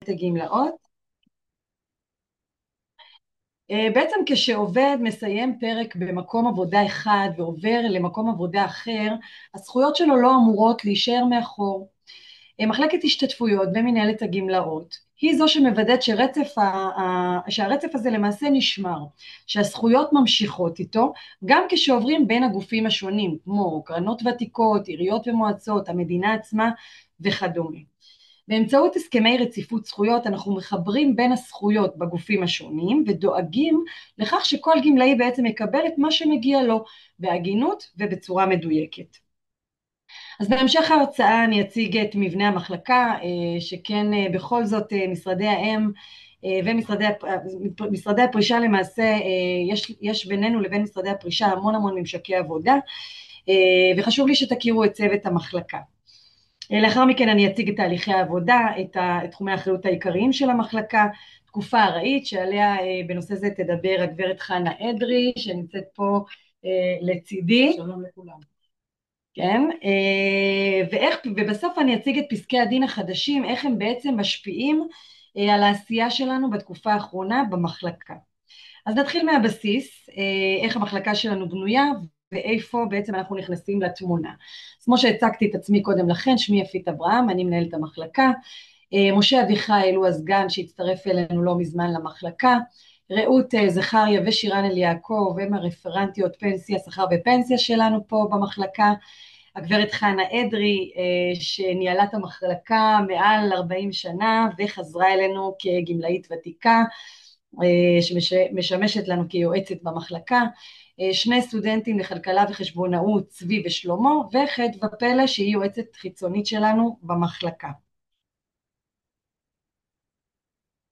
הגמלאות. בעצם כשעובד מסיים פרק במקום עבודה אחד ועובר למקום עבודה אחר, הזכויות שלו לא אמורות להישאר מאחור. מחלקת השתתפויות במנהלת הגמלאות היא זו שמוודאת שהרצף הזה למעשה נשמר, שהזכויות ממשיכות איתו, גם כשעוברים בין הגופים השונים, כמו קרנות ותיקות, עיריות ומועצות, המדינה עצמה וכדומה. באמצעות הסכמי רציפות זכויות אנחנו מחברים בין הזכויות בגופים השונים ודואגים לכך שכל גמלאי בעצם יקבל את מה שמגיע לו בהגינות ובצורה מדויקת. אז בהמשך ההרצאה אני אציג את מבנה המחלקה, שכן בכל זאת משרדי האם ומשרדי הפרישה למעשה יש בינינו לבין משרדי הפרישה המון ממשקי עבודה, וחשוב לי שתכירו את צוות המחלקה. לאחר מכן אני אציג את תהליכי העבודה, את תחומי האחריות העיקריים של המחלקה, תקופה ארעית שעליה בנושא זה תדבר הגברת חנה אדרי שנמצאת פה לצידי. שלום לכולם. כן, ובסוף אני אציג את פסקי הדין החדשים, איך הם בעצם משפיעים על העשייה שלנו בתקופה האחרונה במחלקה. אז נתחיל מהבסיס, איך המחלקה שלנו בנויה ואיפה בעצם אנחנו נכנסים לתמונה. אז כמו שהצגתי את עצמי קודם לכן, שמי יפית אברהם, אני מנהלת המחלקה, משה אביחיל הוא הסגן שהצטרף אלינו לא מזמן למחלקה, רעות זכריה ושירן אליעקב הם הרפרנטיות פנסיה, שכר ופנסיה שלנו פה במחלקה, הגברת חנה אדרי שניהלה את המחלקה מעל 40 שנה וחזרה אלינו כגמלאית ותיקה, שמשמשת לנו כיועצת במחלקה, שני סטודנטים לכלכלה וחשבונאות, צבי ושלמה, וחדווה פלא שהיא יועצת חיצונית שלנו במחלקה.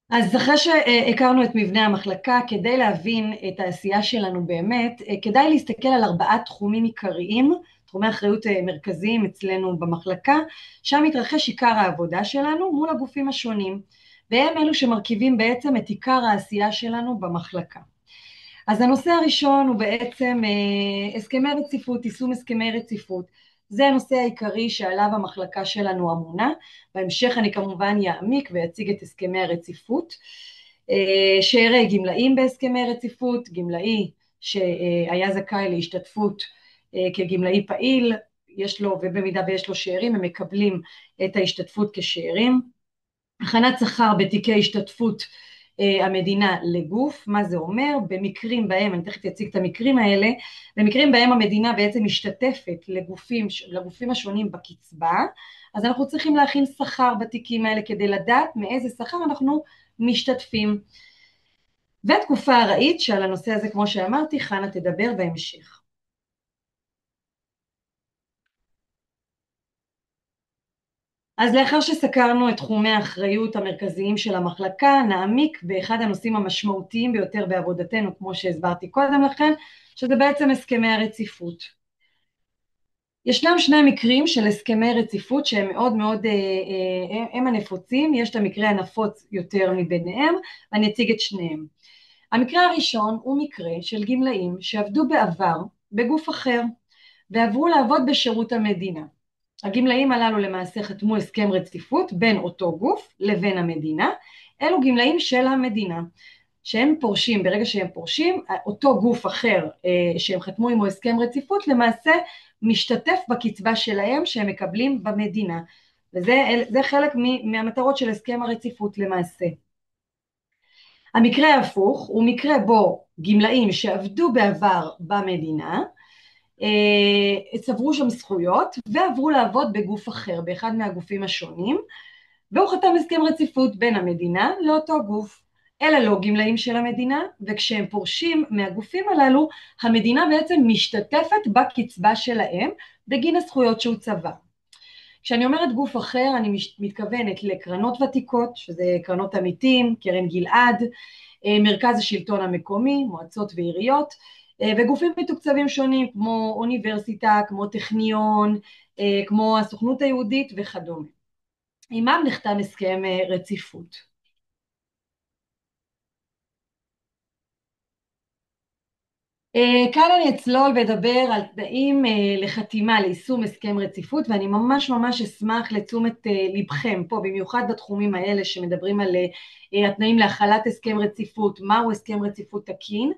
אז אחרי שהכרנו את מבנה המחלקה, כדי להבין את העשייה שלנו באמת, כדאי להסתכל על 4 תחומים עיקריים, תחומי אחריות מרכזיים אצלנו במחלקה, שם מתרחש עיקר העבודה שלנו מול הגופים השונים, והם אלו שמרכיבים בעצם את עיקר העשייה שלנו במחלקה. אז הנושא הראשון הוא בעצם הסכמי רציפות, יישום הסכמי רציפות, זה הנושא העיקרי שעליו המחלקה שלנו אמונה, בהמשך אני כמובן יעמיק ויציג את הסכמי הרציפות, שארי גמלאים בהסכמי רציפות, גמלאי שהיה זכאי להשתתפות כגמלאי פעיל, יש לו ובמידה ויש לו שארים הם מקבלים את ההשתתפות כשארים, הכנת שכר בתיקי השתתפות המדינה לגוף, מה זה אומר? במקרים בהם, אני תכף אציג את המקרים האלה, במקרים בהם המדינה בעצם משתתפת לגופים השונים בקצבה, אז אנחנו צריכים להכין שכר בתיקים האלה כדי לדעת מאיזה שכר אנחנו משתתפים. ותקופה ארעית שעל הנושא הזה כמו שאמרתי חנה תדבר בהמשך. אז לאחר שסקרנו את תחומי האחריות המרכזיים של המחלקה, נעמיק באחד הנושאים המשמעותיים ביותר בעבודתנו, כמו שהסברתי קודם לכן, שזה בעצם הסכמי הרציפות. ישנם 2 מקרים של הסכמי רציפות שהם מאוד הם הנפוצים, יש את המקרה הנפוץ יותר מביניהם, ואני אציג את שניהם. המקרה הראשון הוא מקרה של גמלאים שעבדו בעבר בגוף אחר, ועברו לעבוד בשירות המדינה. הגמלאים הללו למעשה חתמו הסכם רציפות בין אותו גוף לבין המדינה, אלו גמלאים של המדינה, שהם פורשים, ברגע שהם פורשים, אותו גוף אחר שהם חתמו עמו הסכם רציפות, למעשה משתתף בקצבה שלהם שהם מקבלים במדינה, וזה חלק מהמטרות של הסכם הרציפות למעשה. המקרה ההפוך הוא מקרה בו גמלאים שעבדו בעבר במדינה, צברו שם זכויות ועברו לעבוד בגוף אחר, באחד מהגופים השונים, והוא חתם הסכם רציפות בין המדינה לאותו גוף. אלה לא גמלאים של המדינה, וכשהם פורשים מהגופים הללו, המדינה בעצם משתתפת בקצבה שלהם בגין הזכויות שהוא צבר. כשאני אומרת גוף אחר, אני מתכוונת לקרנות ותיקות, שזה קרנות עמיתים, קרן גלעד, מרכז השלטון המקומי, מועצות ועיריות, וגופים מתוקצבים שונים כמו אוניברסיטה, כמו טכניון, כמו הסוכנות היהודית וכדומה. עימם נחתם הסכם רציפות. כאן אני אצלול ואדבר על תנאים לחתימה, ליישום הסכם רציפות, ואני ממש ממש אשמח לתשומת לבכם פה, במיוחד בתחומים האלה שמדברים על התנאים להחלת הסכם רציפות, מהו הסכם רציפות תקין,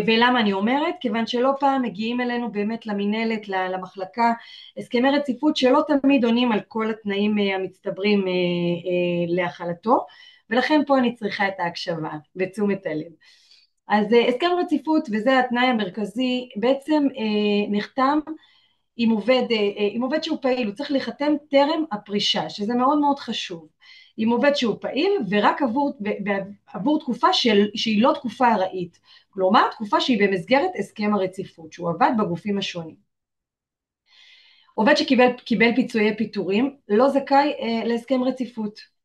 ולמה אני אומרת? כיוון שלא פעם מגיעים אלינו באמת למנהלת, למחלקה, הסכמי רציפות שלא תמיד עונים על כל התנאים המצטברים להחלתו, ולכן פה אני צריכה את ההקשבה ותשומת הלב. אז הסכם רציפות, וזה התנאי המרכזי, בעצם נחתם עם עובד שהוא פעיל, הוא צריך להיחתם טרם הפרישה, שזה מאוד מאוד חשוב, עם עובד שהוא פעיל ורק עבור תקופה שהיא לא תקופה ארעית, כלומר תקופה שהיא במסגרת הסכם הרציפות, שהוא עבד בגופים השונים. עובד שקיבל פיצויי פיטורים לא זכאי להסכם רציפות.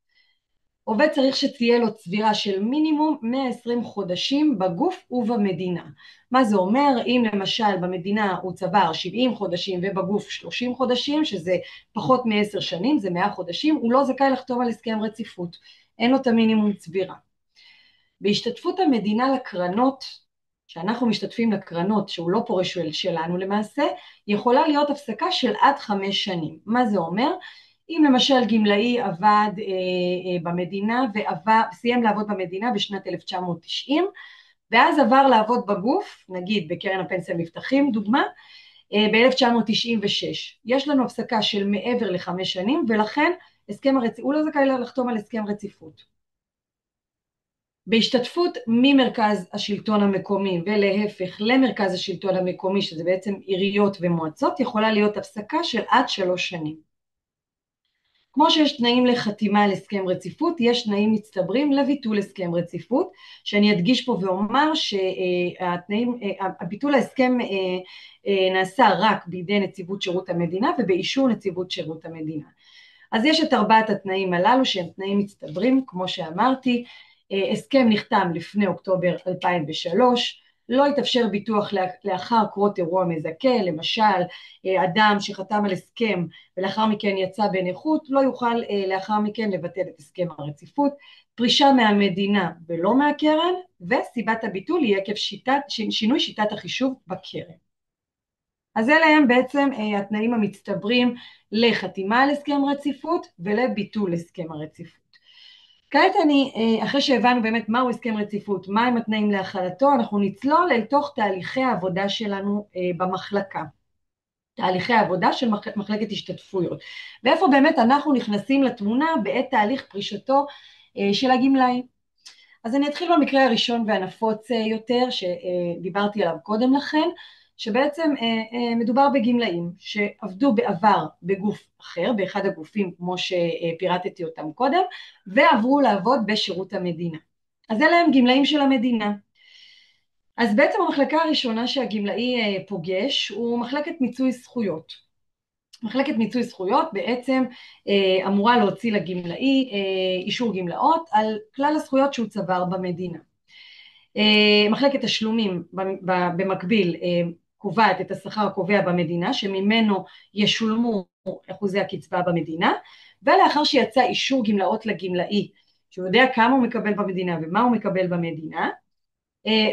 עובד צריך שתהיה לו צבירה של מינימום 120 חודשים בגוף ובמדינה. מה זה אומר? אם למשל במדינה הוא צבר 70 חודשים ובגוף 30 חודשים, שזה פחות מ10 שנים, זה 100 חודשים, הוא לא זכאי לחתום על הסכם רציפות. אין לו את המינימום צבירה. בהשתתפות המדינה לקרנות, שאנחנו משתתפים לקרנות, שהוא לא פורש שלנו למעשה, יכולה להיות הפסקה של עד 5 שנים. מה זה אומר? אם למשל גמלאי עבד במדינה וסיים לעבוד במדינה בשנת 1990, ואז עבר לעבוד בגוף, נגיד בקרן הפנסיה מבטחים, דוגמה, ב-1996. יש לנו הפסקה של מעבר ל5 שנים, ולכן הוא לא זכאי לחתום על הסכם רציפות. בהשתתפות ממרכז השלטון המקומי ולהפך למרכז השלטון המקומי, שזה בעצם עיריות ומועצות, יכולה להיות הפסקה של עד 3 שנים. כמו שיש תנאים לחתימה על הסכם רציפות, יש תנאים מצטברים לביטול הסכם רציפות, שאני אדגיש פה ואומר שהביטול ההסכם נעשה רק בידי נציבות שירות המדינה ובאישור נציבות שירות המדינה. אז יש את 4 התנאים הללו שהם תנאים מצטברים, כמו שאמרתי, הסכם נחתם לפני אוקטובר 2003, לא יתאפשר ביטוח לאחר קרות אירוע מזכה, למשל אדם שחתם על הסכם ולאחר מכן יצא בנכות, לא יוכל לאחר מכן לבטל את הסכם הרציפות, פרישה מהמדינה ולא מהקרן, וסיבת הביטול היא עקב שינוי שיטת החישוב בקרן. אז אלה הם בעצם התנאים המצטברים לחתימה על הסכם רציפות ולביטול הסכם הרציפות. כעת אחרי שהבנו באמת מהו הסכם רציפות, מהם התנאים להחלתו, אנחנו נצלול אל תוך תהליכי העבודה שלנו במחלקה. תהליכי העבודה של מחלקת השתתפויות. ואיפה באמת אנחנו נכנסים לתמונה בעת תהליך פרישתו של הגמלאי. אז אני אתחיל במקרה הראשון והנפוץ יותר, שדיברתי עליו קודם לכן, שבעצם מדובר בגמלאים שעבדו בעבר בגוף אחר, באחד הגופים כמו שפירטתי אותם קודם, ועברו לעבוד בשירות המדינה. אז אלה הם גמלאים של המדינה. אז בעצם המחלקה הראשונה שהגמלאי פוגש הוא מחלקת מיצוי זכויות. מחלקת מיצוי זכויות בעצם אמורה להוציא לגמלאי אישור גמלאות על כלל הזכויות שהוא צבר במדינה. מחלקת תשלומים במקביל קובעת את השכר הקובע במדינה, שממנו ישולמו אחוזי הקצבה במדינה, ולאחר שיצא אישור גמלאות לגמלאי, שהוא יודע כמה הוא מקבל במדינה ומה הוא מקבל במדינה,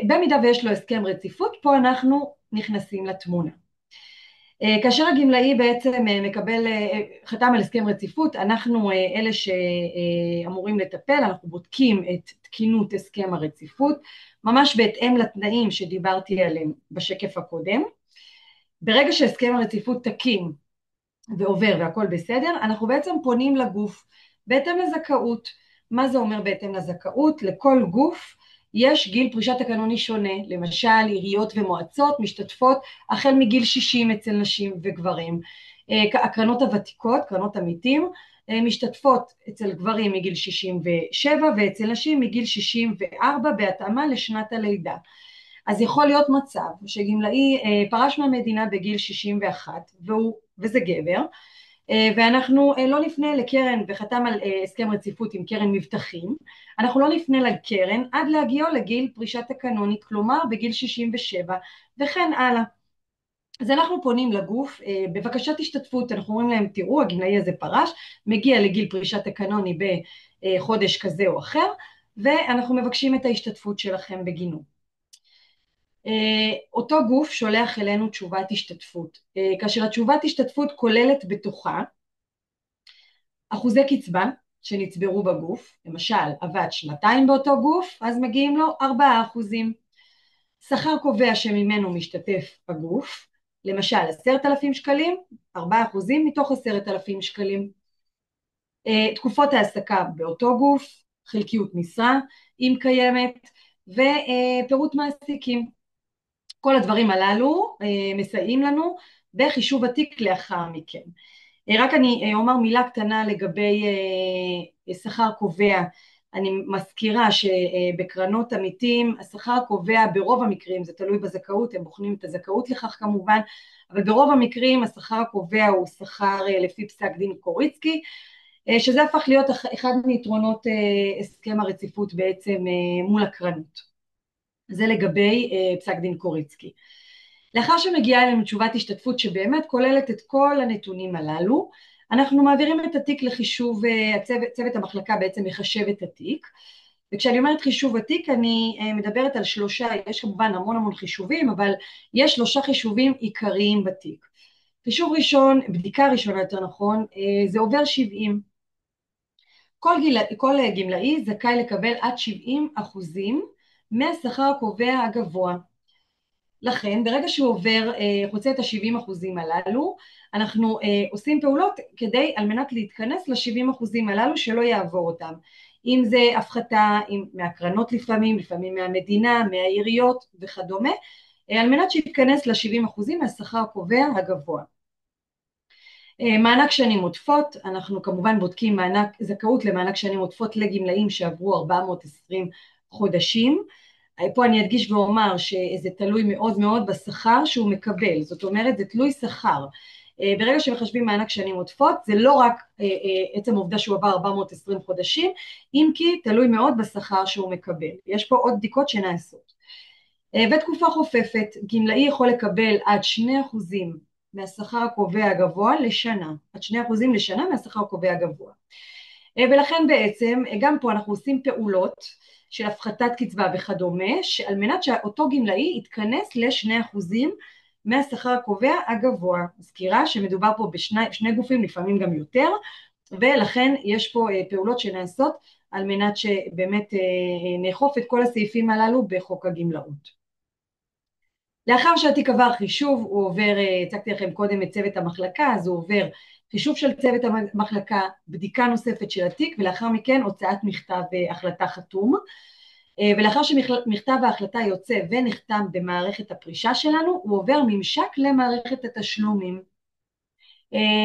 במידה ויש לו הסכם רציפות, פה אנחנו נכנסים לתמונה. כאשר הגמלאי בעצם חתם על הסכם רציפות, אנחנו אלה שאמורים לטפל, אנחנו בודקים את תקינות הסכם הרציפות, ממש בהתאם לתנאים שדיברתי עליהם בשקף הקודם. ברגע שהסכם הרציפות תקין ועובר והכל בסדר, אנחנו בעצם פונים לגוף בהתאם לזכאות. מה זה אומר בהתאם לזכאות? לכל גוף יש גיל פרישה תקנוני שונה, למשל עיריות ומועצות משתתפות החל מגיל 60 אצל נשים וגברים. הקרנות הוותיקות, קרנות עמיתים, משתתפות אצל גברים מגיל 67 ואצל נשים מגיל 64 בהתאמה לשנת הלידה. אז יכול להיות מצב שגמלאי פרש מהמדינה בגיל 61 וזה גבר, ואנחנו לא נפנה לקרן וחתם על הסכם רציפות עם קרן מבטחים, אנחנו לא נפנה לקרן עד להגיעו לגיל פרישה תקנונית, כלומר בגיל 67 וכן הלאה. אז אנחנו פונים לגוף בבקשת השתתפות, אנחנו אומרים להם תראו הגמלאי הזה פרש, מגיע לגיל פרישה תקנוני בחודש כזה או אחר, ואנחנו מבקשים את ההשתתפות שלכם בגינו. אותו גוף שולח אלינו תשובת השתתפות, כאשר התשובת השתתפות כוללת בתוכה אחוזי קצבה שנצברו בגוף, למשל עבד 2 באותו גוף, אז מגיעים לו 4%. שכר קובע שממנו משתתף הגוף, למשל 10,000 שקלים, 4% מתוך 10,000 שקלים. תקופות העסקה באותו גוף, חלקיות משרה, אם קיימת, ופירוט מעסיקים. כל הדברים הללו מסייעים לנו בחישוב התיק לאחר מכן. רק אני אומר מילה קטנה לגבי שכר קובע. אני מזכירה שבקרנות עמיתים השכר קובע ברוב המקרים, זה תלוי בזכאות, הם בוחנים את הזכאות לכך כמובן, אבל ברוב המקרים השכר הקובע הוא שכר לפי פסק דין קוריצקי, שזה הפך להיות אחד מיתרונות הסכם הרציפות בעצם מול הקרנות. זה לגבי פסק דין קוריצקי. לאחר שמגיעה אלינו תשובת השתתפות שבאמת כוללת את כל הנתונים הללו, אנחנו מעבירים את התיק לחישוב, צוות המחלקה בעצם מחשב את התיק, וכשאני אומרת חישוב התיק אני מדברת על 3, יש כמובן המון חישובים, אבל יש 3 חישובים עיקריים בתיק. חישוב ראשון, בדיקה ראשונה יותר נכון, זה עובר 70. כל גמלאי זכאי לקבל עד 70% מהשכר הקובע הגבוה. לכן ברגע שהוא עובר, חוצה את ה-70% הללו, אנחנו עושים פעולות על מנת להתכנס ל-70% הללו שלא יעבור אותם. אם זה הפחתה מהקרנות לפעמים מהמדינה, מהעיריות וכדומה, על מנת שיתכנס ל-70% מהשכר הקובע הגבוה. מענק שנים עודפות, אנחנו כמובן בודקים זכאות למענק שנים עודפות לגמלאים שעברו 420 חודשים, פה אני אדגיש ואומר שזה תלוי מאוד מאוד בשכר שהוא מקבל, זאת אומרת זה תלוי שכר, ברגע שמחשבים מענק שנים עודפות זה לא רק עצם העובדה שהוא עבר 420 חודשים, אם כי תלוי מאוד בשכר שהוא מקבל, יש פה עוד בדיקות שנעשות. ותקופה חופפת, גמלאי יכול לקבל עד 2% מהשכר הקובע הגבוה לשנה, עד 2% לשנה מהשכר הקובע הגבוה, ולכן בעצם גם פה אנחנו עושים פעולות של הפחתת קצבה וכדומה, על מנת שאותו גמלאי יתכנס ל2% מהשכר הקובע הגבוה. מזכירה שמדובר פה בשני גופים, לפעמים גם יותר, ולכן יש פה פעולות שנעשות על מנת שבאמת נאכוף את כל הסעיפים הללו בחוק הגמלאות. לאחר שהתיק עבר חישוב, הוא עובר, הצגתי לכם קודם את צוות המחלקה, אז הוא עובר חישוב של צוות המחלקה, בדיקה נוספת של התיק, ולאחר מכן הוצאת מכתב החלטה חתום, ולאחר שמכתב ההחלטה יוצא ונחתם במערכת הפרישה שלנו, הוא עובר ממשק למערכת התשלומים.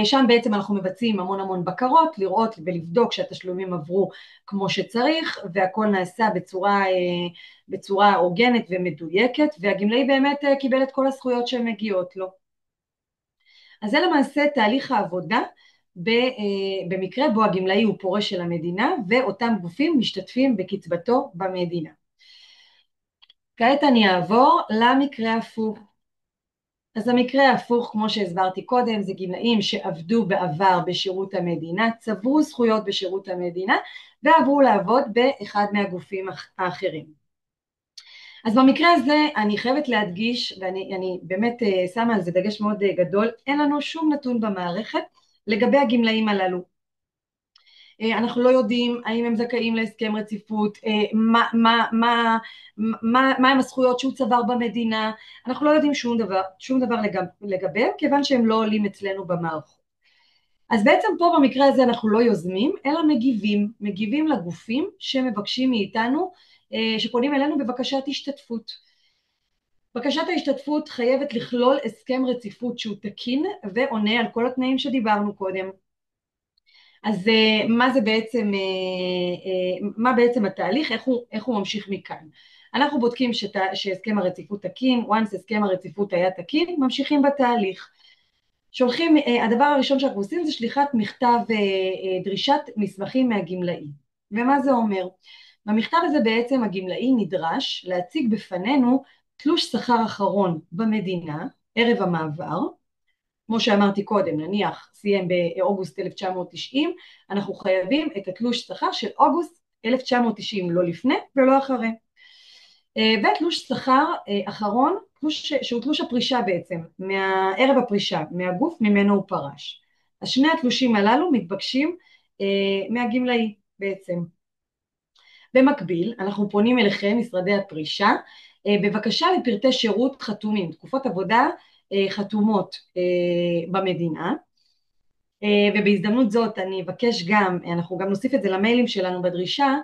שם בעצם אנחנו מבצעים המון בקרות, לראות ולבדוק שהתשלומים עברו כמו שצריך, והכל נעשה בצורה הוגנת ומדויקת, והגמלאי באמת קיבל את כל הזכויות שמגיעות לו. אז זה למעשה תהליך העבודה במקרה בו הגמלאי הוא פורש של המדינה, ואותם גופים משתתפים בקצבתו במדינה. כעת אני אעבור למקרה הפוך. אז המקרה ההפוך, כמו שהסברתי קודם, זה גמלאים שעבדו בעבר בשירות המדינה, צברו זכויות בשירות המדינה, ועברו לעבוד באחד מהגופים האחרים. אז במקרה הזה אני חייבת להדגיש, ואני באמת שמה על זה דגש מאוד גדול, אין לנו שום נתון במערכת לגבי הגמלאים הללו. אנחנו לא יודעים האם הם זכאים להסכם רציפות, מה הם הזכויות שהוא צבר במדינה, אנחנו לא יודעים שום דבר לגביהם, כיוון שהם לא עולים אצלנו במערכות. אז בעצם פה במקרה הזה אנחנו לא יוזמים, אלא מגיבים לגופים שמבקשים מאיתנו, שפונים אלינו בבקשת השתתפות. בקשת ההשתתפות חייבת לכלול הסכם רציפות שהוא תקין ועונה על כל התנאים שדיברנו קודם. אז מה בעצם התהליך, איך הוא ממשיך מכאן? אנחנו בודקים שהסכם הרציפות תקין, once הסכם הרציפות היה תקין, ממשיכים בתהליך. הדבר הראשון שאנחנו עושים זה שליחת מכתב דרישת מסמכים מהגמלאי. ומה זה אומר? במכתב הזה בעצם הגמלאי נדרש להציג בפנינו תלוש שכר אחרון במדינה, ערב המעבר, כמו שאמרתי קודם, נניח סיים באוגוסט 1990, אנחנו חייבים את התלוש שכר של אוגוסט 1990, לא לפני ולא אחרי. ותלוש שכר אחרון, שהוא תלוש הפרישה בעצם, מערב הפרישה, מהגוף ממנו הוא פרש. אז שני התלושים הללו מתבקשים מהגמלאי בעצם. במקביל, אנחנו פונים אליכם, משרדי הפרישה, בבקשה לפרטי שירות חתומים, תקופות עבודה חתומות במדינה, ובהזדמנות זאת אני אבקש גם, אנחנו גם נוסיף את זה למיילים שלנו בדרישה,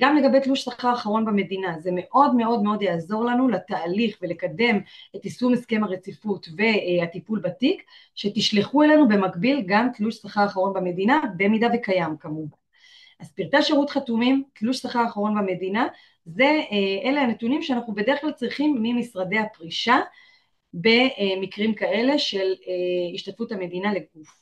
גם לגבי תלוש שכר אחרון במדינה, זה מאוד מאוד מאוד יעזור לנו לתהליך ולקדם את יישום הסכם הרציפות והטיפול בתיק, שתשלחו אלינו במקביל גם תלוש שכר אחרון במדינה, במידה וקיים כמובן. אז פרטי שירות חתומים, תלוש שכר אחרון במדינה, אלה הנתונים שאנחנו בדרך כלל צריכים ממשרדי הפרישה, במקרים כאלה של השתתפות המדינה לגוף.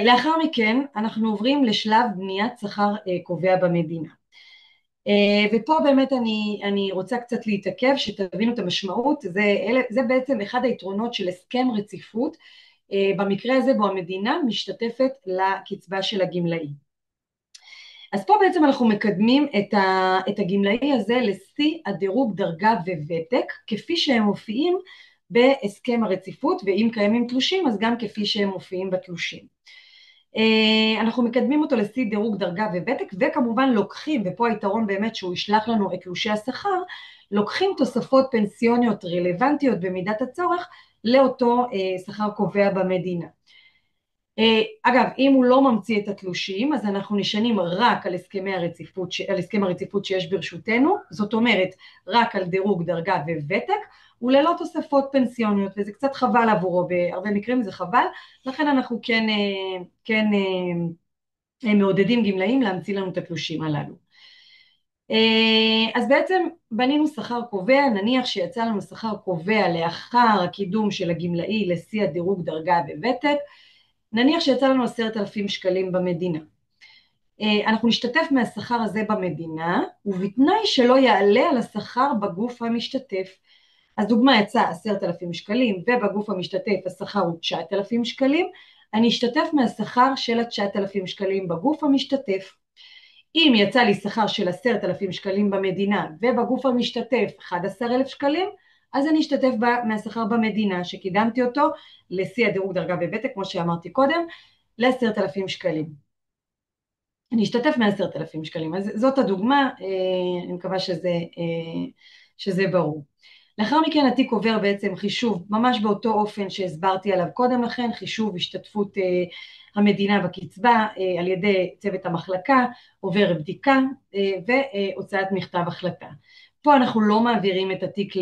לאחר מכן אנחנו עוברים לשלב בניית שכר קובע במדינה. ופה באמת אני רוצה קצת להתעכב, שתבינו את המשמעות, זה בעצם אחד היתרונות של הסכם רציפות, במקרה הזה בו המדינה משתתפת לקצבה של הגמלאי. אז פה בעצם אנחנו מקדמים את הגמלאי הזה לשיא הדירוג דרגה וותק, כפי שהם מופיעים בהסכם הרציפות, ואם קיימים תלושים אז גם כפי שהם מופיעים בתלושים. אנחנו מקדמים אותו לשיא דירוג דרגה וותק, וכמובן לוקחים, ופה היתרון באמת שהוא ישלח לנו את תלושי השכר, לוקחים תוספות פנסיוניות רלוונטיות במידת הצורך לאותו שכר קובע במדינה. אגב, אם הוא לא ממציא את התלושים, אז אנחנו נשענים רק על הסכם הרציפות שיש ברשותנו, זאת אומרת, רק על דירוג דרגה וותק, וללא תוספות פנסיוניות, וזה קצת חבל עבורו, בהרבה מקרים זה חבל, לכן אנחנו כן מעודדים גמלאים להמציא לנו את התלושים הללו. אז בעצם בנינו שכר קובע, נניח שיצא לנו שכר קובע לאחר הקידום של הגמלאי לשיא הדירוג דרגה וותק, נניח שיצא לנו 10,000 שקלים במדינה. אנחנו נשתתף מהשכר הזה במדינה, ובתנאי שלא יעלה על השכר בגוף המשתתף. אז דוגמה, יצא 10,000 שקלים, ובגוף המשתתף השכר הוא 9,000 שקלים, אני אשתתף מהשכר של 9,000 שקלים בגוף המשתתף. אם יצא לי שכר של 10,000 שקלים במדינה, ובגוף המשתתף 11,000 שקלים, אז אני אשתתף מהשכר במדינה, שקידמתי אותו לשיא הדירוג דרגה וותק, כמו שאמרתי קודם, ל10,000 שקלים. אני אשתתף מ10,000 שקלים, אז זאת הדוגמה, אני מקווה שזה ברור. לאחר מכן התיק עובר בעצם חישוב, ממש באותו אופן שהסברתי עליו קודם לכן, חישוב השתתפות המדינה בקצבה על ידי צוות המחלקה, עובר בדיקה והוצאת מכתב החלטה. פה אנחנו לא מעבירים את התיק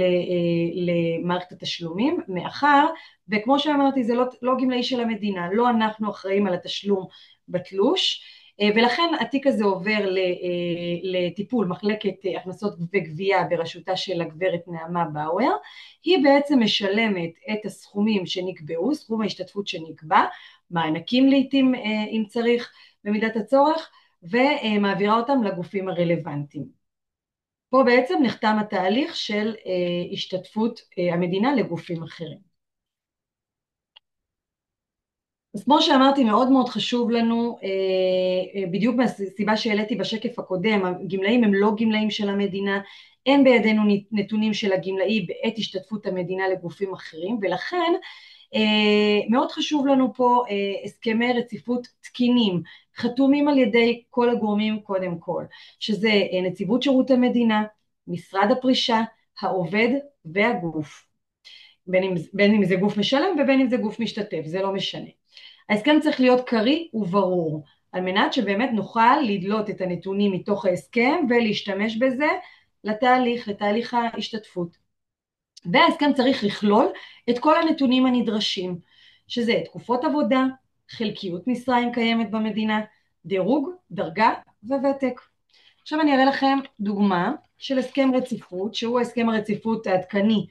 למערכת התשלומים, מאחר, וכמו שאמרתי, זה לא גמלאי של המדינה, לא אנחנו אחראים על התשלום בתלוש, ולכן התיק הזה עובר לטיפול מחלקת הכנסות וגבייה בראשותה של הגברת נעמה באואר, היא בעצם משלמת את הסכומים שנקבעו, סכום ההשתתפות שנקבע, מענקים לעתים אם צריך במידת הצורך, ומעבירה אותם לגופים הרלוונטיים. פה בעצם נחתם התהליך של השתתפות המדינה לגופים אחרים. אז כמו שאמרתי, מאוד מאוד חשוב לנו, בדיוק מהסיבה שהעליתי בשקף הקודם, הגמלאים הם לא גמלאים של המדינה, אין בידינו נתונים של הגמלאי בעת השתתפות המדינה לגופים אחרים, ולכן מאוד חשוב לנו פה הסכמי רציפות תקינים, חתומים על ידי כל הגורמים קודם כל, שזה נציבות שירות המדינה, משרד הפרישה, העובד והגוף, בין אם זה גוף משלם ובין אם זה גוף משתתף, זה לא משנה. ההסכם צריך להיות קריא וברור, על מנת שבאמת נוכל לדלות את הנתונים מתוך ההסכם ולהשתמש בזה לתהליך ההשתתפות. וההסכם צריך לכלול את כל הנתונים הנדרשים, שזה תקופות עבודה, חלקיות משרה אם קיימת במדינה, דירוג, דרגה וותק. עכשיו אני אראה לכם דוגמה של הסכם רציפות, שהוא הסכם הרציפות העדכני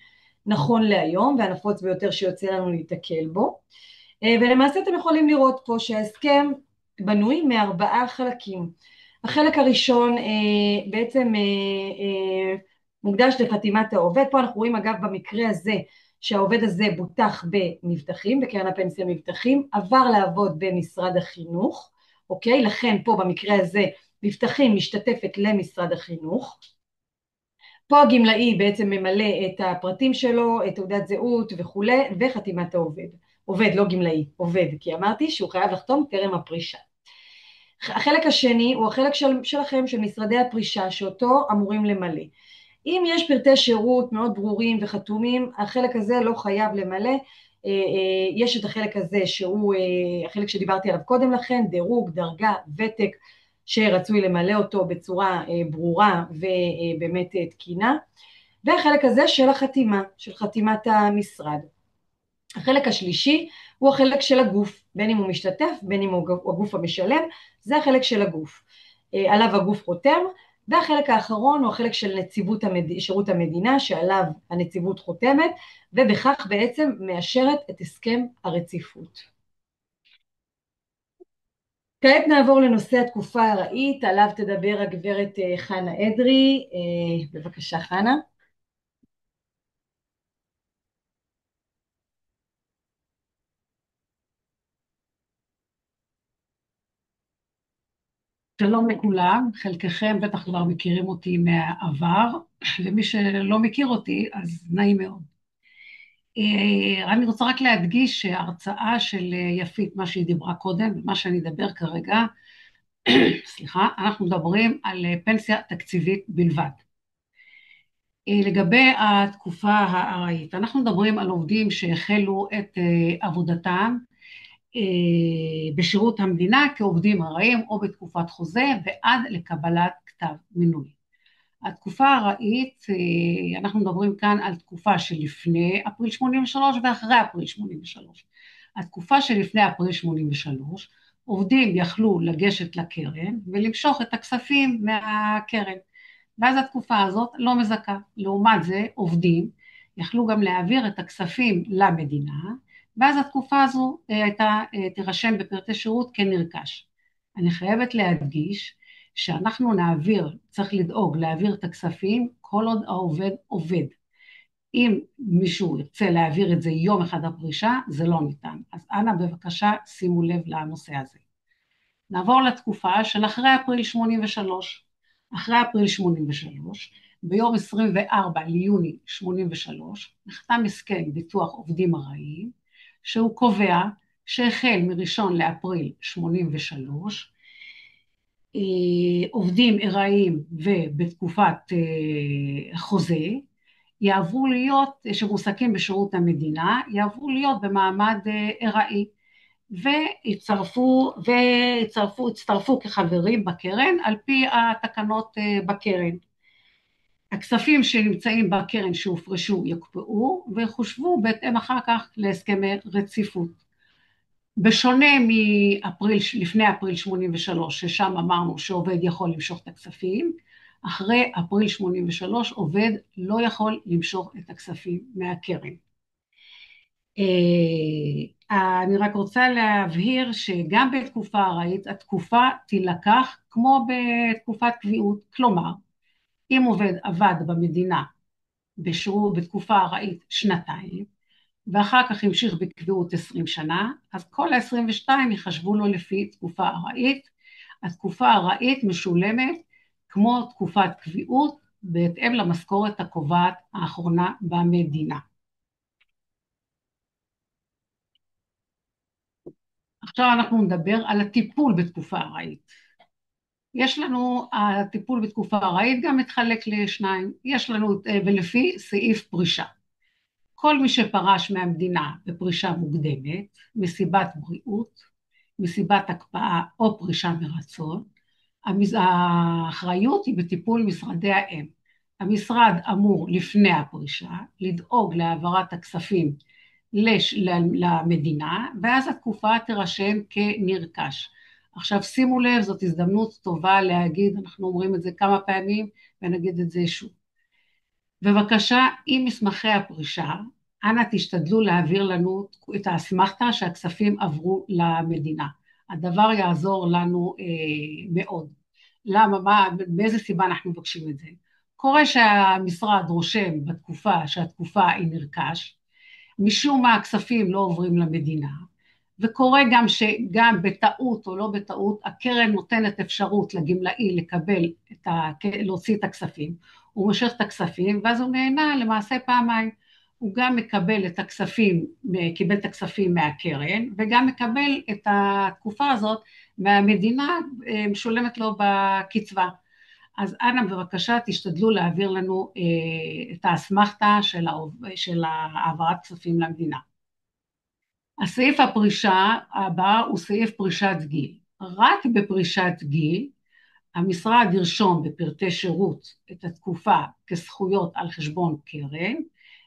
נכון להיום, והנפוץ ביותר שיוצא לנו להתקל בו. ולמעשה אתם יכולים לראות פה שההסכם בנוי מארבעה חלקים. החלק הראשון בעצם מוקדש לחתימת העובד, פה אנחנו רואים אגב במקרה הזה שהעובד הזה בוטח במבטחים, בקרן הפנסיה מבטחים, עבר לעבוד במשרד החינוך, אוקיי? לכן פה במקרה הזה מבטחים משתתפת למשרד החינוך, פה הגמלאי בעצם ממלא את הפרטים שלו, את תעודת זהות וכולי, וחתימת העובד. עובד, לא גמלאי, עובד, כי אמרתי שהוא חייב לחתום טרם הפרישה. החלק השני הוא החלק שלכם, של משרדי הפרישה, שאותו אמורים למלא. אם יש פרטי שירות מאוד ברורים וחתומים, החלק הזה לא חייב למלא. יש את החלק הזה שהוא החלק שדיברתי עליו קודם לכן, דירוג, דרגה, ותק, שרצוי למלא אותו בצורה ברורה ובאמת תקינה. והחלק הזה של החתימה, של חתימת המשרד. החלק השלישי הוא החלק של הגוף, בין אם הוא משתתף, בין אם הוא הגוף המשלם, זה החלק של הגוף. עליו הגוף חותם, והחלק האחרון הוא החלק של נציבות שירות המדינה, שעליו הנציבות חותמת, ובכך בעצם מאשרת את הסכם הרציפות. כעת נעבור לנושא התקופה הארעית, עליו תדבר הגברת חנה אדרי. בבקשה חנה. שלום לכולם, חלקכם בטח כבר מכירים אותי מהעבר, ומי שלא מכיר אותי, אז נעים מאוד. אני רוצה רק להדגיש שההרצאה של יפית, מה שהיא דיברה קודם, ומה שאני אדבר כרגע, סליחה, אנחנו מדברים על פנסיה תקציבית בלבד. לגבי התקופה הארעית, אנחנו מדברים על עובדים שהחלו את עבודתם בשירות המדינה כעובדים ארעיים או בתקופת חוזה ועד לקבלת כתב מינוי. התקופה הארעית, אנחנו מדברים כאן על תקופה שלפני אפריל 83 ואחרי אפריל 83. התקופה שלפני אפריל 83, עובדים יכלו לגשת לקרן ולמשוך את הכספים מהקרן, ואז התקופה הזאת לא מזכה. לעומת זה, עובדים יכלו גם להעביר את הכספים למדינה, ואז התקופה הזו תירשם בפרטי שירות כנרכש. אני חייבת להדגיש שאנחנו צריך לדאוג להעביר את הכספים כל עוד העובד עובד. אם מישהו ירצה להעביר את זה יום אחד הפרישה, זה לא ניתן. אז אנא בבקשה שימו לב לנושא הזה. נעבור לתקופה של אחרי אפריל 83. אחרי אפריל 83, ביום 24 ליוני 83, נחתם הסכם ביטוח עובדים ארעיים, שהוא קובע שהחל מראשון לאפריל 83, עובדים ארעיים ובתקופת חוזה, יעברו להיות, שמועסקים בשירות המדינה, יעברו להיות במעמד ארעי, והצטרפו כחברים בקרן על פי התקנות בקרן. הכספים שנמצאים בקרן שהופרשו יקפאו וחושבו בהתאם אחר כך להסכמי רציפות. בשונה לפני אפריל 83, ששם אמרנו שעובד יכול למשוך את הכספים, אחרי אפריל 83 עובד לא יכול למשוך את הכספים מהקרן. אני רק רוצה להבהיר שגם בתקופה ארעית, התקופה תילקח כמו בתקופת קביעות, כלומר, אם עובד עבד במדינה בתקופה ארעית שנתיים, ואחר כך המשיך בקביעות 20 שנה, אז כל ה-22 יחשבו לו לפי תקופה ארעית. התקופה הארעית משולמת כמו תקופת קביעות, בהתאם למשכורת הקובעת האחרונה במדינה. עכשיו אנחנו נדבר על הטיפול בתקופה ארעית. הטיפול בתקופה ארעית גם מתחלק לשניים, ולפי סעיף פרישה. כל מי שפרש מהמדינה בפרישה מוקדמת, מסיבת בריאות, מסיבת הקפאה או פרישה מרצון, האחריות היא בטיפול משרדי האם. המשרד אמור לפני הפרישה לדאוג להעברת הכספים למדינה, ואז התקופה תירשם כנרכש. עכשיו שימו לב, זאת הזדמנות טובה להגיד, אנחנו אומרים את זה כמה פעמים ונגיד את זה שוב. בבקשה, עם מסמכי הפרישה, אנא תשתדלו להעביר לנו את האסמכתה שהכספים עברו למדינה. הדבר יעזור לנו מאוד. למה, באיזה סיבה אנחנו מבקשים את זה? קורה שהמשרד רושם בתקופה שהתקופה היא נרכש, משום מה הכספים לא עוברים למדינה, וקורה גם שגם בטעות או לא בטעות, הקרן נותנת אפשרות לגמלאי להוציא את הכספים, הוא מושך את הכספים, ואז הוא נהנה למעשה פעמיים. הוא גם מקבל את הכספים, קיבל את הכספים מהקרן, וגם מקבל את התקופה הזאת מהמדינה, משולמת לו בקצבה. אז אנא בבקשה תשתדלו להעביר לנו את האסמכתה של העברת כספים למדינה. הסעיף הפרישה הבא הוא סעיף פרישת גיל. רק בפרישת גיל המשרד ירשום בפרטי שירות את התקופה כזכויות על חשבון קרן,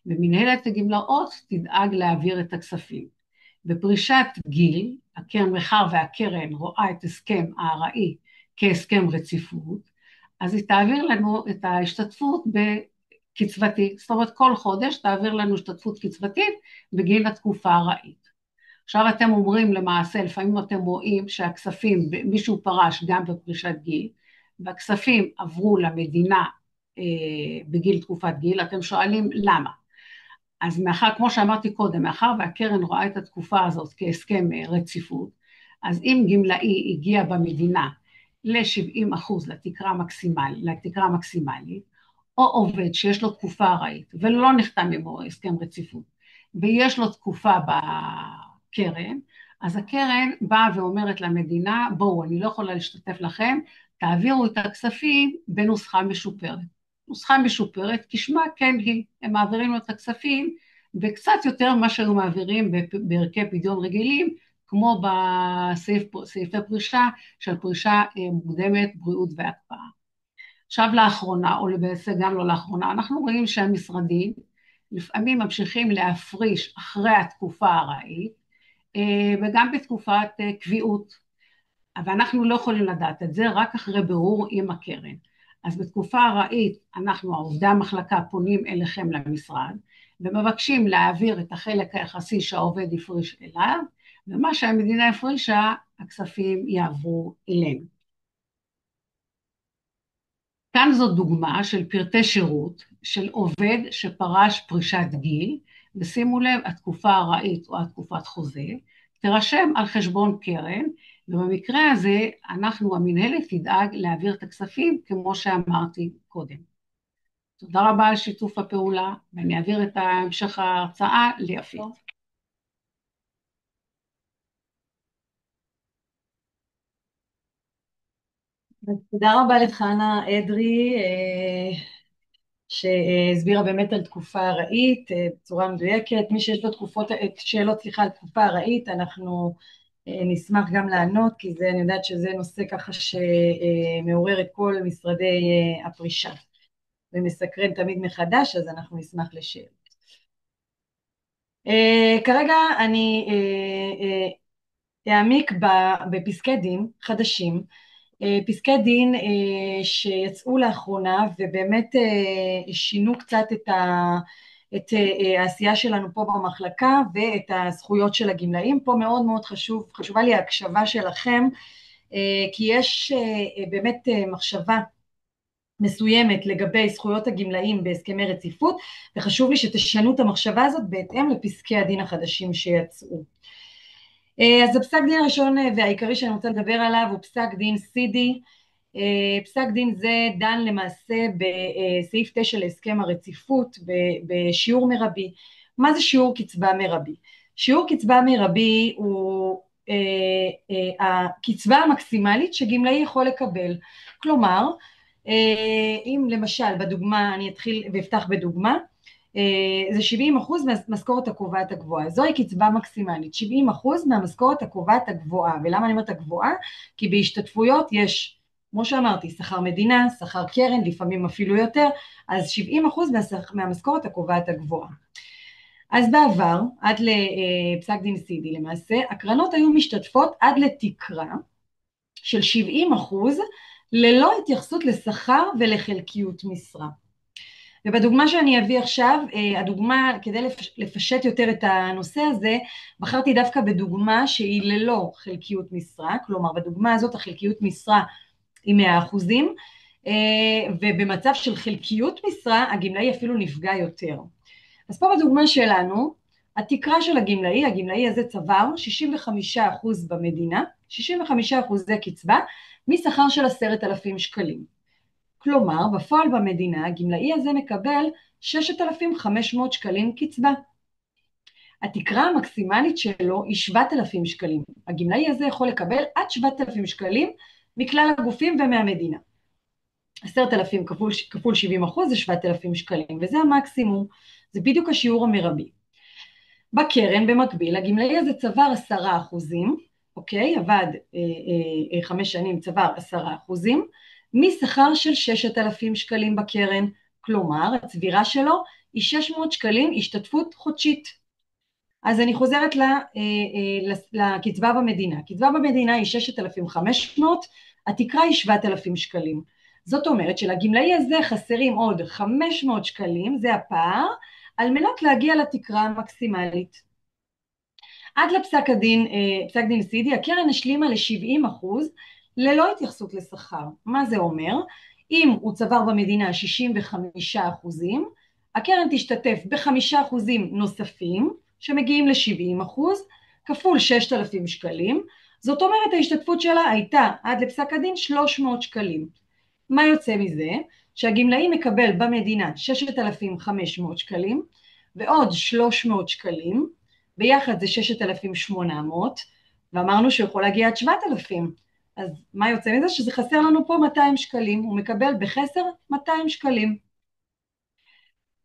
ומנהלת הגמלאות תדאג להעביר את הכספים. בפרישת גיל, מאחר והקרן רואה את הסכם הארעי כהסכם רציפות, אז היא תעביר לנו את ההשתתפות בקצבתית, זאת אומרת כל חודש תעביר לנו השתתפות קצבתית בגין התקופה הארעית. עכשיו אתם אומרים למעשה, לפעמים אתם רואים שהכספים, מישהו פרש גם בפרישת גיל, והכספים עברו למדינה בגיל תקופת גיל, אתם שואלים למה? אז מאחר, כמו שאמרתי קודם, מאחר והקרן רואה את התקופה הזאת כהסכם רציפות, אז אם גמלאי הגיע במדינה ל-70% לתקרה המקסימלית, או עובד שיש לו תקופה ארעית ולא נחתם עמו הסכם רציפות, ויש לו תקופה בקרן, אז הקרן באה ואומרת למדינה, בואו, אני לא יכולה להשתתף לכם, תעבירו את הכספים בנוסחה משופרת. נוסחה משופרת, כשמה כן היא, הם מעבירים את הכספים, וקצת יותר מה שהיו מעבירים בערכי פדיון רגילים, כמו בסעיפי פרישה, של פרישה מוקדמת, בריאות והקפאה. עכשיו לאחרונה, או בעצם גם לא לאחרונה, אנחנו רואים שהמשרדים לפעמים ממשיכים להפריש אחרי התקופה הארעית, וגם בתקופת קביעות, אבל אנחנו לא יכולים לדעת את זה, רק אחרי בירור עם הקרן. אז בתקופה ארעית, אנחנו, עובדי המחלקה, פונים אליכם למשרד, ומבקשים להעביר את החלק היחסי שהעובד יפריש אליו, ומה שהמדינה הפרישה, הכספים יעברו אלינו. כאן זו דוגמה של פרטי שירות של עובד שפרש פרישת גיל, ושימו לב, התקופה הארעית או התקופת חוזה, תרשם על חשבון קרן, ובמקרה הזה אנחנו, המנהלת, תדאג להעביר את הכספים כמו שאמרתי קודם. תודה רבה על שיתוף הפעולה, ואני אעביר את המשך ההרצאה ליפית. תודה רבה לחנה אדרי, שהסבירה באמת על תקופה ארעית בצורה מדויקת. מי שיש לו שאלות על תקופה ארעית, אנחנו נשמח גם לענות, כי אני יודעת שזה נושא ככה שמעורר את כל משרדי הפרישה, ומסקרן תמיד מחדש, אז אנחנו נשמח לשאלות. כרגע אני אעמיק בפסקי דין חדשים, פסקי דין שיצאו לאחרונה, ובאמת שינו קצת את העשייה שלנו פה במחלקה, ואת הזכויות של הגמלאים. פה מאוד מאוד חשובה לי ההקשבה שלכם, כי יש באמת מחשבה מסוימת לגבי זכויות הגמלאים בהסכמי רציפות, וחשוב לי שתשנו את המחשבה הזאת בהתאם לפסקי הדין החדשים שיצאו. אז הפסק דין הראשון והעיקרי שאני רוצה לדבר עליו הוא פסק דין סידי. פסק דין זה דן למעשה בסעיף 9 להסכם הרציפות בשיעור מרבי. מה זה שיעור קצבה מרבי? שיעור קצבה מרבי הוא הקצבה המקסימלית שגמלאי יכול לקבל. כלומר, אם למשל בדוגמה, אני אתחיל ואפתח בדוגמה, זה 70% מהמשכורת הקובעת הגבוהה, זוהי קצבה מקסימלית, 70% מהמשכורת הקובעת הגבוהה. ולמה אני אומרת הגבוהה? כי בהשתתפויות יש, כמו שאמרתי, שכר מדינה, שכר קרן, לפעמים אפילו יותר, אז 70% מהמשכורת הקובעת הגבוהה. אז בעבר, עד לפסק דין סידי למעשה, הקרנות היו משתתפות עד לתקרה של 70%, ללא התייחסות לשכר ולחלקיות משרה. ובדוגמה שאני אביא עכשיו, הדוגמה, כדי לפשט יותר את הנושא הזה, בחרתי דווקא בדוגמה שהיא ללא חלקיות משרה, כלומר בדוגמה הזאת החלקיות משרה היא 100%, ובמצב של חלקיות משרה הגמלאי אפילו נפגע יותר. אז פה בדוגמה שלנו, התקרה של הגמלאי הזה צבר 65% במדינה, 65% זה קצבה, משכר של 10,000 שקלים. כלומר, בפועל במדינה, הגמלאי הזה מקבל 6,500 שקלים קצבה. התקרה המקסימלית שלו היא 7,000 שקלים. הגמלאי הזה יכול לקבל עד 7,000 שקלים מכלל הגופים ומהמדינה. 10,000 כפול 70% זה 7,000 שקלים, וזה המקסימום, זה בדיוק השיעור המרבי. בקרן במקביל, הגמלאי הזה צבר 10%, אוקיי? עבד 5 שנים, צבר 10%, משכר של 6,000 שקלים בקרן, כלומר, הצבירה שלו היא 600 שקלים השתתפות חודשית. אז אני חוזרת לקצבה במדינה. קצבה במדינה היא 6,500, התקרה היא 7,000 שקלים. זאת אומרת שלגמלאי הזה חסרים עוד 500 שקלים, זה הפער, על מנת להגיע לתקרה המקסימלית. עד לפסק הדין, פסק דין סידי, הקרן השלימה ל-70% ללא התייחסות לשכר. מה זה אומר? אם הוא צבר במדינה 65%, הקרן תשתתף ב5% נוספים, שמגיעים ל-70%, כפול 6,000 שקלים, זאת אומרת ההשתתפות שלה הייתה עד לפסק הדין 300 שקלים. מה יוצא מזה? שהגמלאי מקבל במדינה 6,500 שקלים, ועוד 300 שקלים, ביחד זה 6,800, ואמרנו שהוא יכול להגיע עד 7,000, אז מה יוצא מזה? שזה חסר לנו פה 200 שקלים, הוא מקבל בחסר 200 שקלים.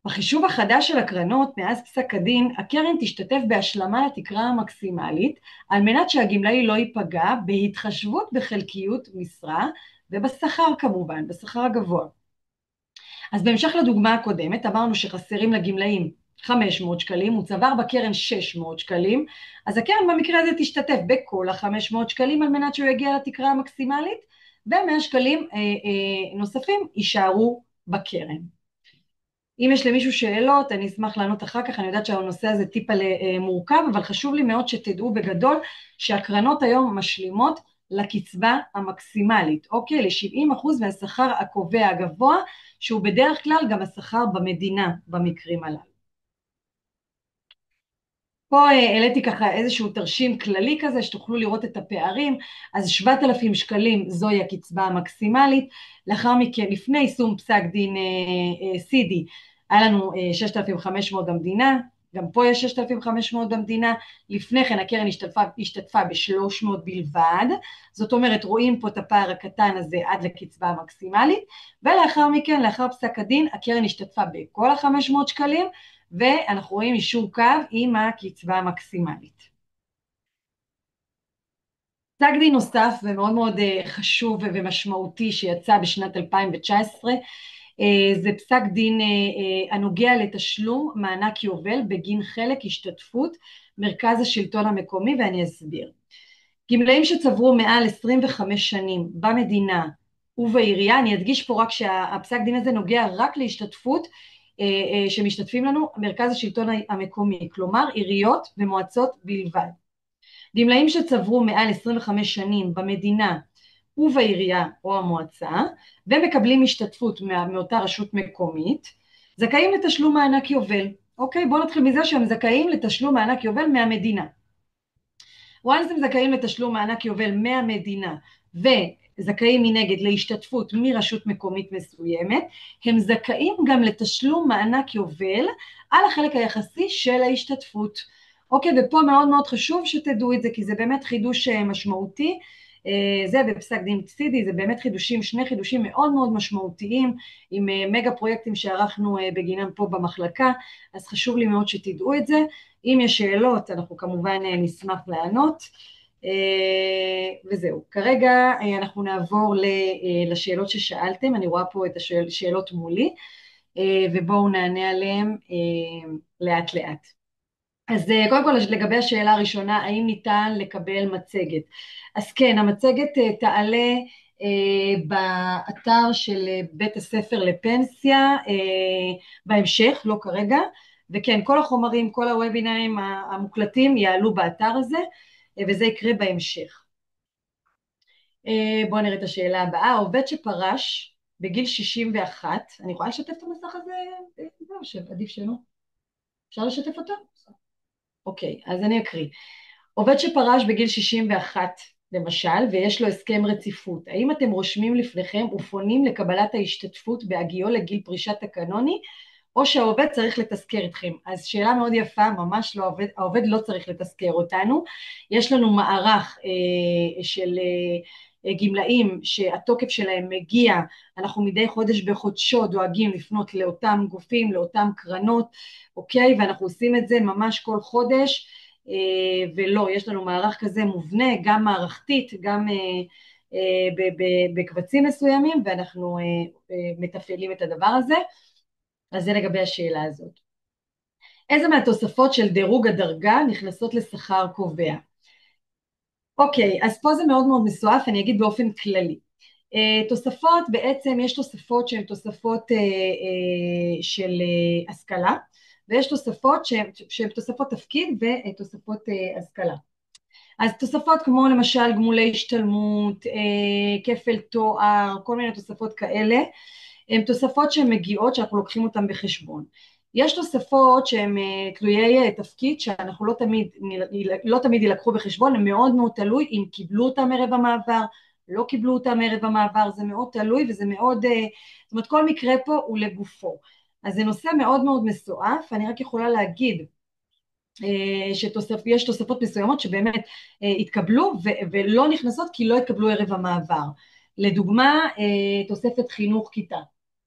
בחישוב החדש של הקרנות מאז פסק הדין, הקרן תשתתף בהשלמה לתקרה המקסימלית, על מנת שהגמלאי לא ייפגע בהתחשבות בחלקיות משרה, ובשכר כמובן, בשכר הגבוה. אז בהמשך לדוגמה הקודמת, אמרנו שחסרים לגמלאים 500 שקלים, הוא צבר בקרן 600 שקלים, אז הקרן במקרה הזה תשתתף בכל ה-500 שקלים, על מנת שהוא יגיע לתקרה המקסימלית, ו100 שקלים נוספים יישארו בקרן. אם יש למישהו שאלות, אני אשמח לענות אחר כך, אני יודעת שהנושא הזה טיפה מורכב, אבל חשוב לי מאוד שתדעו בגדול שהקרנות היום משלימות לקצבה המקסימלית, אוקיי? ל-70% מהשכר הקובע הגבוה, שהוא בדרך כלל גם השכר במדינה במקרים הללו. פה העליתי ככה איזשהו תרשים כללי כזה, שתוכלו לראות את הפערים. אז 7,000 שקלים זוהי הקצבה המקסימלית, לאחר מכן, לפני יישום פסק דין סידי, היה לנו 6,500 במדינה, גם פה יש 6,500 במדינה, לפני כן הקרן השתתפה ב-300 בלבד, זאת אומרת רואים פה את הפער הקטן הזה עד לקצבה המקסימלית, ולאחר מכן, לאחר פסק הדין, הקרן השתתפה בכל ה-500 שקלים, ואנחנו רואים אישור קו עם הקצבה המקסימלית. פסק דין נוסף ומאוד מאוד חשוב ומשמעותי שיצא בשנת 2019, זה פסק דין הנוגע לתשלום מענק יובל בגין חלק השתתפות מרכז השלטון המקומי, ואני אסביר. גמלאים שצברו מעל 25 שנים במדינה ובעירייה, אני אדגיש פה רק שהפסק דין הזה נוגע רק להשתתפות שמשתתפים לנו מרכז השלטון המקומי, כלומר עיריות ומועצות בלבד. גמלאים שצברו מעל 25 שנים במדינה ובעירייה או המועצה, ומקבלים השתתפות מאותה רשות מקומית, זכאים לתשלום מענק יובל. אוקיי, בואו נתחיל מזה שהם זכאים לתשלום מענק יובל מהמדינה. once הם זכאים לתשלום מענק יובל מהמדינה, וזכאים מנגד להשתתפות מרשות מקומית מסוימת, הם זכאים גם לתשלום מענק יובל על החלק היחסי של ההשתתפות. אוקיי, ופה מאוד מאוד חשוב שתדעו את זה, כי זה באמת חידוש משמעותי, זה בפסק דין סידי, זה באמת חידושים, שני חידושים מאוד מאוד משמעותיים, עם מגה פרויקטים שערכנו בגינם פה במחלקה, אז חשוב לי מאוד שתדעו את זה. אם יש שאלות, אנחנו כמובן נשמח לענות, וזהו. כרגע אנחנו נעבור לשאלות ששאלתם, אני רואה פה את השאלות מולי, ובואו נענה עליהן לאט לאט. אז קודם כל לגבי השאלה הראשונה, האם ניתן לקבל מצגת? אז כן, המצגת תעלה באתר של בית הספר לפנסיה בהמשך, לא כרגע, וכן, כל החומרים, כל הוובינרים המוקלטים יעלו באתר הזה, וזה יקרה בהמשך. בואו נראה את השאלה הבאה. עובד שפרש בגיל 61, אני יכולה לשתף את המסך הזה? עדיף שלא. אפשר לשתף אותו? אוקיי, אז אני אקריא. עובד שפרש בגיל 61 למשל, ויש לו הסכם רציפות, האם אתם רושמים לפניכם ופונים לקבלת ההשתתפות בהגיעו לגיל פרישת הקנוני, או שהעובד צריך לתזכר אתכם? אז שאלה מאוד יפה, ממש לא, העובד לא צריך לתזכר אותנו. יש לנו מערך של גמלאים שהתוקף שלהם מגיע, אנחנו מדי חודש בחודשו דואגים לפנות לאותם גופים, לאותם קרנות, אוקיי? ואנחנו עושים את זה ממש כל חודש, ולא, יש לנו מערך כזה מובנה, גם מערכתית, גם בקבצים מסוימים, ואנחנו מתפעלים את הדבר הזה. אז זה לגבי השאלה הזאת. איזה מהתוספות של דירוג הדרגה נכנסות לשכר קובע? אוקיי, אז פה זה מאוד מאוד מסועף, אני אגיד באופן כללי. תוספות, בעצם יש תוספות שהן תוספות של השכלה, ויש תוספות שהן תוספות תפקיד ותוספות השכלה. אז תוספות כמו למשל גמולי השתלמות, כפל תואר, כל מיני תוספות כאלה, הן תוספות שהן מגיעות שאנחנו לוקחים אותן בחשבון. יש תוספות שהן תלויי תפקיד שאנחנו לא תמיד ילקחו בחשבון, הן מאוד מאוד תלוי אם קיבלו אותם ערב המעבר, לא קיבלו אותם ערב המעבר, זה מאוד תלוי וזה מאוד, זאת אומרת כל מקרה פה הוא לגופו. אז זה נושא מאוד מאוד מסועף, אני רק יכולה להגיד שיש תוספות מסוימות שבאמת התקבלו ולא נכנסות כי לא התקבלו ערב המעבר. לדוגמה, תוספת חינוך כיתה.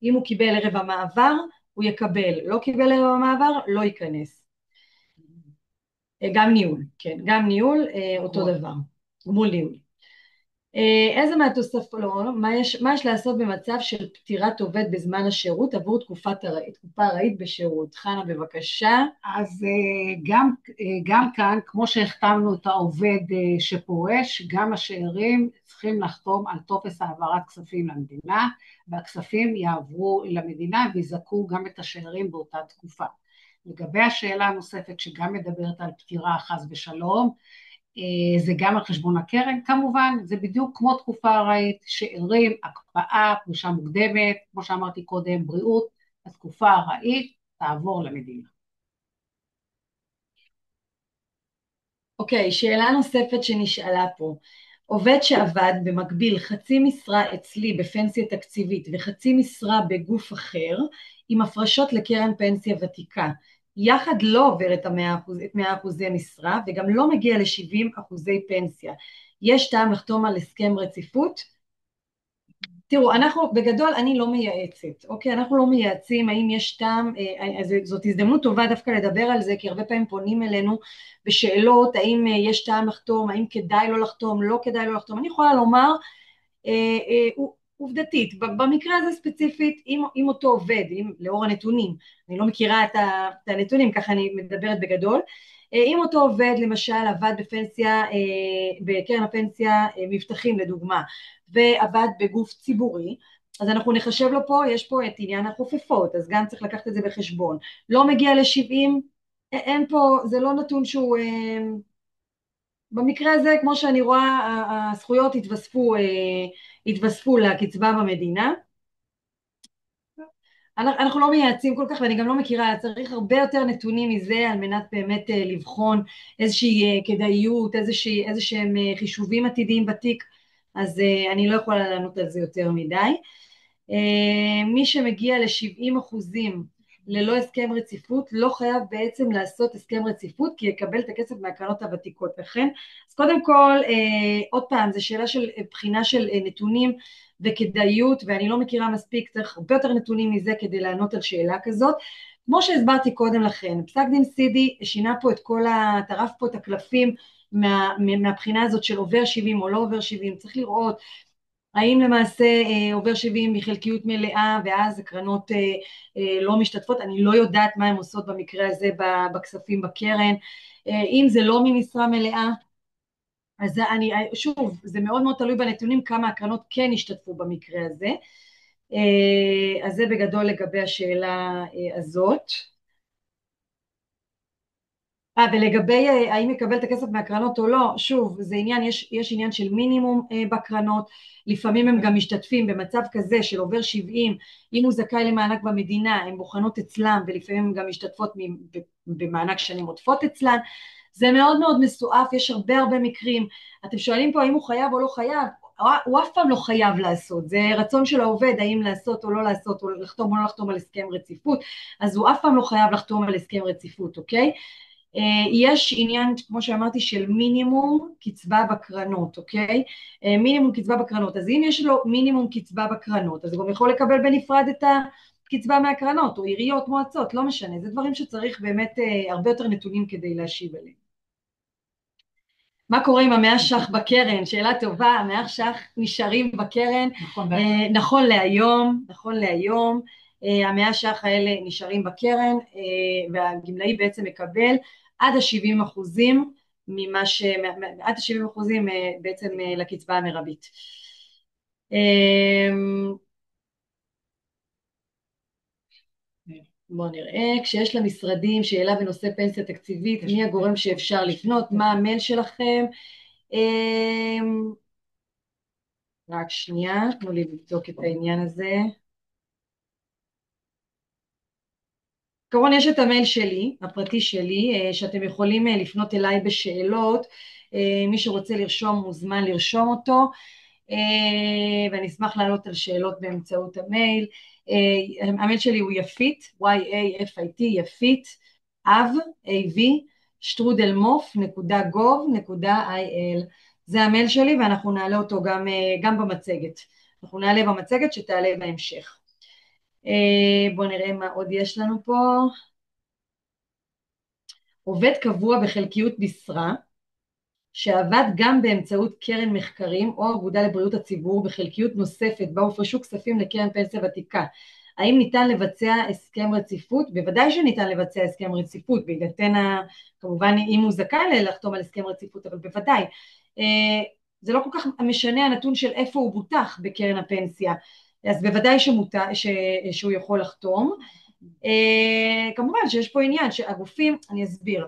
אם הוא קיבל ערב המעבר, הוא יקבל. לא קיבל ערב המעבר, לא ייכנס. גם ניהול, כן, גם ניהול, אותו דבר. גמול ניהול. איזה מהתוספות, לא, מה יש לעשות במצב של פטירת עובד בזמן השירות עבור תקופה ארעית בשירות? חנה בבקשה. אז גם כאן, כמו שהחתמנו את העובד שפורש, גם השאירים צריכים לחתום על טופס העברת כספים למדינה, והכספים יעברו למדינה ויזכו גם את השאירים באותה תקופה. לגבי השאלה הנוספת שגם מדברת על פטירה חס ושלום, זה גם על חשבון הקרן, כמובן, זה בדיוק כמו תקופה ארעית, שאירים, הקפאה, פרישה מוקדמת, כמו שאמרתי קודם, בריאות, התקופה ארעית תעבור למדינה. אוקיי, שאלה נוספת שנשאלה פה. עובד שעבד במקביל חצי משרה אצלי בפנסיה תקציבית וחצי משרה בגוף אחר, עם הפרשות לקרן פנסיה ותיקה, יחד לא עובר את 100% משרה וגם לא מגיע ל70% פנסיה. יש טעם לחתום על הסכם רציפות? תראו, אנחנו בגדול אני לא מייעצת, אוקיי? אנחנו לא מייעצים האם יש טעם, אז זאת הזדמנות טובה דווקא לדבר על זה, כי הרבה פעמים פונים אלינו בשאלות, האם יש טעם לחתום, האם כדאי לא לחתום, לא כדאי לא לחתום. אני יכולה לומר, עובדתית, במקרה הזה ספציפית, אם אותו עובד, לאור הנתונים, אני לא מכירה את הנתונים, ככה אני מדברת בגדול, אם אותו עובד למשל עבד בפנסיה, בקרן הפנסיה מבטחים לדוגמה, ועבד בגוף ציבורי, אז אנחנו נחשב לו פה, יש פה את עניין החופפות, אז גם צריך לקחת את זה בחשבון. לא מגיע ל70, אין פה, זה לא נתון שהוא, במקרה הזה, כמו שאני רואה, הזכויות התווספו לקצבה במדינה. אנחנו לא מייעצים כל כך, ואני גם לא מכירה, צריך הרבה יותר נתונים מזה על מנת באמת לבחון איזושהי כדאיות, איזשהם חישובים עתידיים בתיק, אז אני לא יכולה לענות על זה יותר מדי. מי שמגיע ל70% ללא הסכם רציפות, לא חייב בעצם לעשות הסכם רציפות, כי יקבל את הכסף מהקרנות הוותיקות. לכן, אז קודם כל, עוד פעם, זו שאלה של בחינה של נתונים וכדאיות, ואני לא מכירה מספיק, צריך הרבה יותר נתונים מזה כדי לענות על שאלה כזאת. כמו שהסברתי קודם לכן, פסק דין סידי שינה פה את כל טרף פה את הקלפים מהבחינה הזאת של עובר 70 או לא עובר 70, צריך לראות האם למעשה עובר 70 מחלקיות מלאה ואז הקרנות לא משתתפות, אני לא יודעת מה הן עושות במקרה הזה בכספים בקרן, אם זה לא ממשרה מלאה, אז שוב, זה מאוד מאוד תלוי בנתונים כמה הקרנות כן השתתפו במקרה הזה, אז זה בגדול לגבי השאלה הזאת. ולגבי האם יקבל את הכסף מהקרנות או לא, שוב, זה עניין, יש עניין של מינימום בקרנות, לפעמים הם גם משתתפים במצב כזה של עובר 70, אם הוא זכאי למענק במדינה, הם בוחנות אצלם, ולפעמים הם גם משתתפות במענק שנים עוטפות אצלן, זה מאוד מאוד מסועף, יש הרבה הרבה מקרים. אתם שואלים פה האם הוא חייב או לא חייב, הוא אף פעם לא חייב לעשות, זה רצון של העובד האם לעשות או לא לעשות, או לחתום או לא לחתום על הסכם רציפות, אז הוא אף פעם לא חייב לחתום על הסכם רציפות, אוקיי? יש עניין, כמו שאמרתי, של מינימום קצבה בקרנות, אוקיי? מינימום קצבה בקרנות, אז אם יש לו מינימום קצבה בקרנות, אז הוא גם יכול לקבל בנפרד את הקצבה מהקרנות, או עיריות, מועצות, לא משנה, זה דברים שצריך באמת הרבה יותר נתונים כדי להשיב עליהם. מה קורה עם 100 ש"ח בקרן? שאלה טובה, 100 ש"ח נשארים בקרן, נכון להיום, נכון להיום, 100 ש"ח האלה נשארים בקרן, והגמלאי בעצם מקבל עד ה-70% ממה ש... עד ה-70% בעצם לקצבה המרבית. בואו נראה, כשיש למשרדים שאלה בנושא פנסיה תקציבית, מי הגורם שאפשר לפנות, מה המייל שלכם? רק שנייה, תנו לי לבדוק את העניין הזה. כמובן יש את המייל שלי, הפרטי שלי, שאתם יכולים לפנות אליי בשאלות, מי שרוצה לרשום מוזמן לרשום אותו, ואני אשמח לענות על שאלות באמצעות המייל. המייל שלי הוא יפית, y-a-f-i-t, יפית, אב, a-v, strudelmof.gov.il, זה המייל שלי ואנחנו נעלה אותו גם במצגת, אנחנו נעלה במצגת שתעלה בהמשך. בואו נראה מה עוד יש לנו פה. עובד קבוע בחלקיות משרה, שעבד גם באמצעות קרן מחקרים או אגודה לבריאות הציבור בחלקיות נוספת בה הופרשו כספים לקרן פנסיה ותיקה. האם ניתן לבצע הסכם רציפות? בוודאי שניתן לבצע הסכם רציפות, בהינתן כמובן אם הוא זכאי לחתום על הסכם רציפות, אבל בוודאי. זה לא כל כך משנה הנתון של איפה הוא בוטח בקרן הפנסיה, אז בוודאי שהוא יכול לחתום. כמובן שיש פה עניין שהגופים, אני אסביר,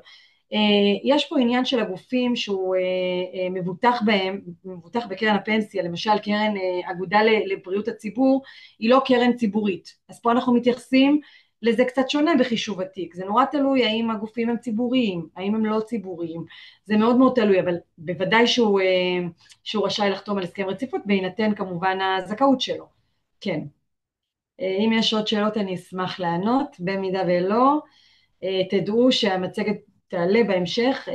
יש פה עניין של הגופים שהוא מבוטח בהם, מבוטח בקרן הפנסיה, למשל קרן אגודה לבריאות הציבור, היא לא קרן ציבורית, אז פה אנחנו מתייחסים לזה קצת שונה בחישוב התיק, זה נורא תלוי האם הגופים הם ציבוריים, האם הם לא ציבוריים, זה מאוד מאוד תלוי, אבל בוודאי שהוא רשאי לחתום על הסכם רציפות, בהינתן כמובן הזכאות שלו, כן. אם יש עוד שאלות אני אשמח לענות, במידה ולא, תדעו שהמצגת תעלה בהמשך,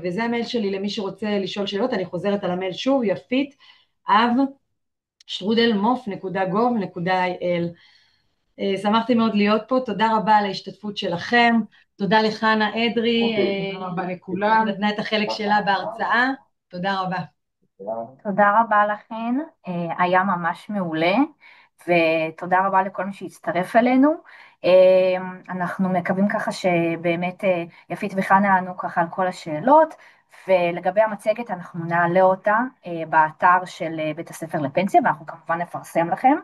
וזה המייל שלי למי שרוצה לשאול שאלות, אני חוזרת על המייל שוב, יפית, אב, strudelmof.gov.il. שמחתי מאוד להיות פה, תודה רבה על ההשתתפות שלכם, תודה לחנה אדרי, תודה רבה לכולם. נתנה את החלק שלה בהרצאה, תודה רבה. תודה רבה לכן, היה ממש מעולה, ותודה רבה לכל מי שהצטרף אלינו. אנחנו מקווים ככה שבאמת יפית וחנה ענו ככה על כל השאלות, ולגבי המצגת אנחנו נעלה אותה באתר של בית הספר לפנסיה, ואנחנו כמובן נפרסם לכם.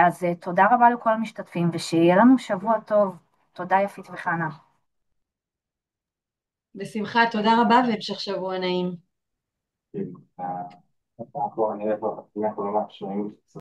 אז תודה רבה לכל המשתתפים, ושיהיה לנו שבוע טוב. תודה יפית וחנה. בשמחה, תודה רבה והמשך שבוע נעים.